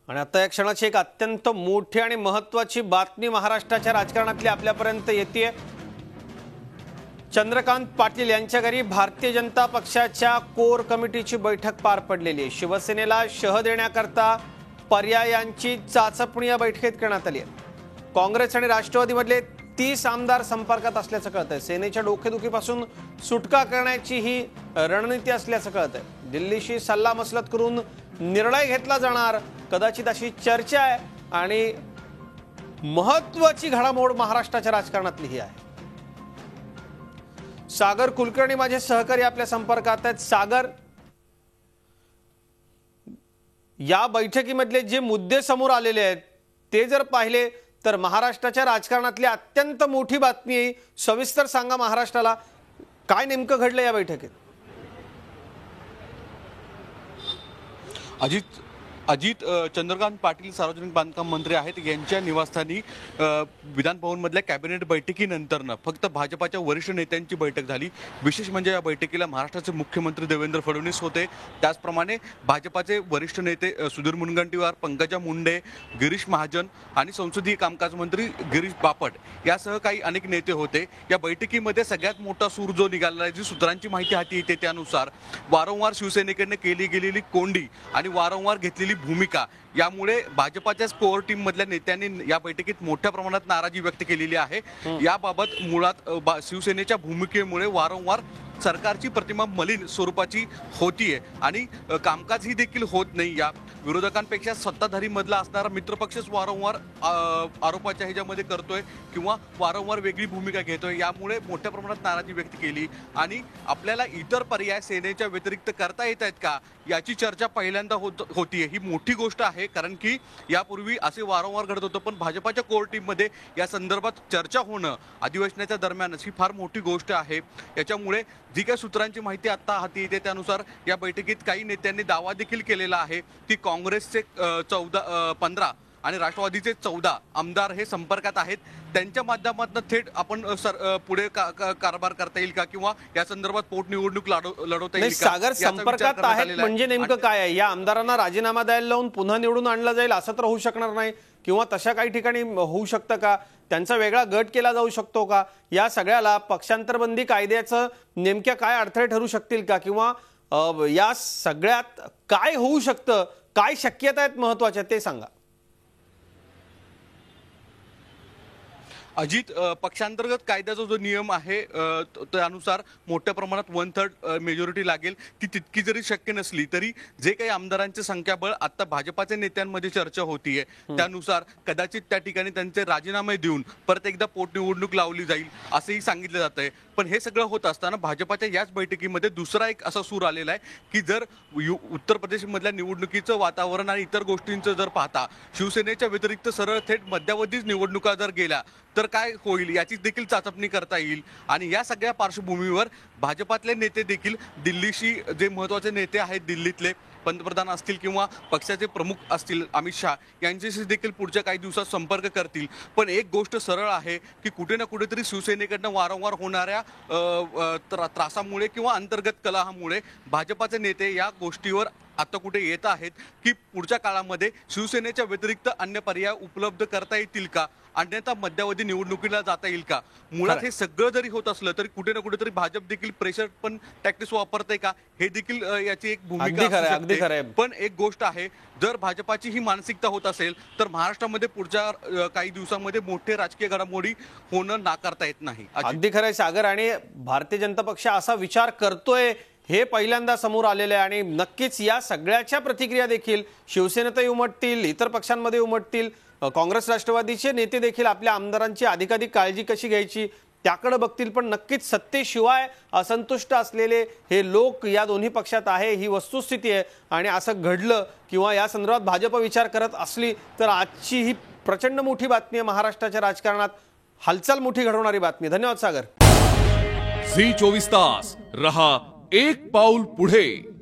आणि आता या क्षणाची एक अत्यंत मोठी आणि महत्त्वाची बातमी महाराष्ट्राच्या राजकारणातली आपल्यापर्यंत येते। चंद्रकांत पाटील यांच्या घरी भारतीय जनता पक्षाच्या कोर कमिटीची बैठक पार पडलेली आहे। शिवसेनेला शह देण्याकरता पर्यायांची चाचपणी या बैठकीत करण्यात आली आहे। काँग्रेस आणि राष्ट्रवादीमधले 30 आमदार संपर्कात असल्याचं कळतंय। सेनेच्या डोकेदुखीपासून सुटका करण्याची ही रणनीती असल्याचं कळतंय। दिल्लीशी सल्लामसलत करून निर्णय घेतला जाणार, कदाचित अशी चर्चा आहे आणि महत्त्वाची घडामोड महाराष्ट्राच्या राजकारणातली ही आहे। सागर कुलकर्णी माझे सहकारी आपल्या संपर्कात आहेत। सागर, या बैठकीमधले जे मुद्दे समोर आलेले आहेत ते जर पाहिले तर महाराष्ट्राच्या राजकारणातली अत्यंत मोठी बातमी आहे। सविस्तर सांगा महाराष्ट्राला काय नेमकं घडलं या बैठकीत। अजित चंद्रकांत पाटील सार्वजनिक बांधकाम मंत्री आहेत। यांच्या निवासस्थानी विधान भवनमधल्या कॅबिनेट बैठकीनंतर फक्त भाजपाच्या वरिष्ठ नेत्यांची बैठक झाली। विशेष म्हणजे या बैठकीला महाराष्ट्राचे मुख्यमंत्री देवेंद्र फडणवीस होते, त्याचप्रमाणे भाजपाचे वरिष्ठ नेते सुधीर मुनगंटीवार, पंकजा मुंडे, गिरीश महाजन आणि संसदीय कामकाज मंत्री गिरीश बापट यासह काही अनेक नेते होते। या बैठकीमध्ये सगळ्यात मोठा सूर जो निघाला, जी सूत्रांची माहिती हाती येते त्यानुसार वारंवार शिवसेनेकडून केली गेलेली कोंडी आणि वारंवार घेतलेली भूमिका यामुळे भाजपाच्या कोर टीम मधल्या नेत्यांनी या बैठकीत मोठ्या प्रमाणात नाराजी व्यक्त केलेली आहे। याबाबत मुळात शिवसेनेच्या भूमिकेमुळे वारंवार सरकारची प्रतिमा मलिन स्वरूपाची होतीये आणि कामकाज ही देखील होत नाही। या विरोधकांपेक्षा सत्ताधारी मधला असणारा मित्रपक्षच वारंवार आरोपाच्या ह्याच्यामध्ये करतोय किंवा वारंवार वेगळी भूमिका घेतोय। यामुळे मोठ्या प्रमाणात नाराजी व्यक्त केली आणि आपल्याला इतर पर्याय सेनेच्या व्यतिरिक्त करता येत आहेत का याची चर्चा पहिल्यांदा होतीये। ही मोठी गोष्ट आहे, कारण की यापूर्वी असे वारंवार घडत होतं, पण भाजपाच्या कोर टीम मध्ये या संदर्भात चर्चा होणं अधिवेशनाच्या दरम्यानच ही फार मोठी गोष्ट आहे। याच्यामुळे जी काही सूत्रांची माहिती आता हाती येते त्यानुसार या बैठकीत काही नेत्यांनी दावा देखील केलेला आहे की काँग्रेसचे 15 आणि राष्ट्रवादीचे 14 आमदार हे संपर्कात आहेत। त्यांच्या माध्यमातून थेट आपण पुढे कारभार करता येईल का किंवा या संदर्भात पोटनिवडणूक लढवता येईल का? सागर, संपर्कात आहेत म्हणजे नेमकं काय आहे? या आमदारांना राजीनामा द्यायला लावून पुन्हा निवडून आणलं जाईल असं तर होऊ शकणार नाही, किंवा तशा काही ठिकाणी होऊ शकतं का? त्यांचा वेगळा गट केला जाऊ शकतो का? या सगळ्याला पक्षांतरबंदी कायद्याचं नेमक्या काय अडथळे ठरू शकतील का, किंवा या सगळ्यात काय होऊ शकतं, काय शक्यता आहेत महत्त्वाच्या ते सांगा। अजित, पक्षांतर्गत कायद्याचा जो नियम आहे त्यानुसार मोठ्या प्रमाणात 1/3 मेजॉरिटी लागेल। ती तितकी जरी शक्य नसली तरी जे काही आमदारांचे संख्याबळ आता भाजपाच्या नेत्यांमध्ये चर्चा होतीये त्यानुसार कदाचित त्या ठिकाणी त्यांचे राजीनामे देऊन परत एकदा पोटनिवडणूक लावली जाईल असंही सांगितलं जात आहे। पण हे सगळं होत असताना भाजपाच्या याच बैठकीमध्ये दुसरा एक असा सूर आलेला आहे की जर उत्तर प्रदेशमधल्या निवडणुकीचं वातावरण आणि इतर गोष्टींचं जर पाहता शिवसेनेच्या व्यतिरिक्त सरळ थेट मध्यावधीच निवडणुका जर गेल्या तर काय होईल याची देखील चाचपणी करता येईल। आणि या सगळ्या पार्श्वभूमीवर भाजपातले नेते देखील दिल्लीशी, जे महत्त्वाचे नेते आहेत दिल्लीतले पंतप्रधान असतील किंवा पक्षाचे प्रमुख असतील अमित शहा यांच्याशी देखील पुढच्या काही दिवसात संपर्क करतील। पण एक गोष्ट सरळ आहे की कुठे ना कुठेतरी शिवसेनेकडनं वारंवार होणाऱ्या त्रासामुळे किंवा अंतर्गत कलहामुळे भाजपाचे नेते या गोष्टीवर आता कुठे येत आहेत की पुढच्या काळामध्ये शिवसेनेच्या व्यतिरिक्त अन्य पर्याय उपलब्ध करता येतील का, अन्यथा मध्यावधी निवडणुकीला जाता येईल का? मुळात हे सगळं जरी होत असलं तरी कुठे ना कुठेतरी भाजप देखील प्रेशर पण टॅक्टिक्स वापरते का हे देखील याची एक भूमिका असू शकते। पण एक गोष्ट आहे, जर भाजपाची ही मानसिकता होत असेल तर महाराष्ट्रामध्ये पुढच्या काही दिवसांमध्ये मोठे राजकीय घडामोडी होणं नाकारता येत नाही। अगदी खरंय सागर, आणि भारतीय जनता पक्ष असा विचार करतोय हे पहिल्यांदा समोर आलेलं आहे आणि नक्कीच या सगळ्याच्या प्रतिक्रिया देखील शिवसेनेतही उमटतील, इतर पक्षांमध्ये उमटतील। काँग्रेस राष्ट्रवादीचे नेते देखील आपल्या आमदारांची अधिकाधिक काळजी कशी घ्यायची त्याकडे बघतील। पण नक्कीच सत्तेशिवाय असंतुष्ट असलेले हे लोक या दोन्ही पक्षात आहे, ही वस्तुस्थिती आहे। आणि असं घडलं किंवा या संदर्भात भाजप विचार करत असली तर आजची ही प्रचंड मोठी बातमी आहे, महाराष्ट्राच्या राजकारणात हालचाल मोठी घडवणारी बातमी। धन्यवाद सागर। झी 24 तास रहा एक पाऊल पुढे।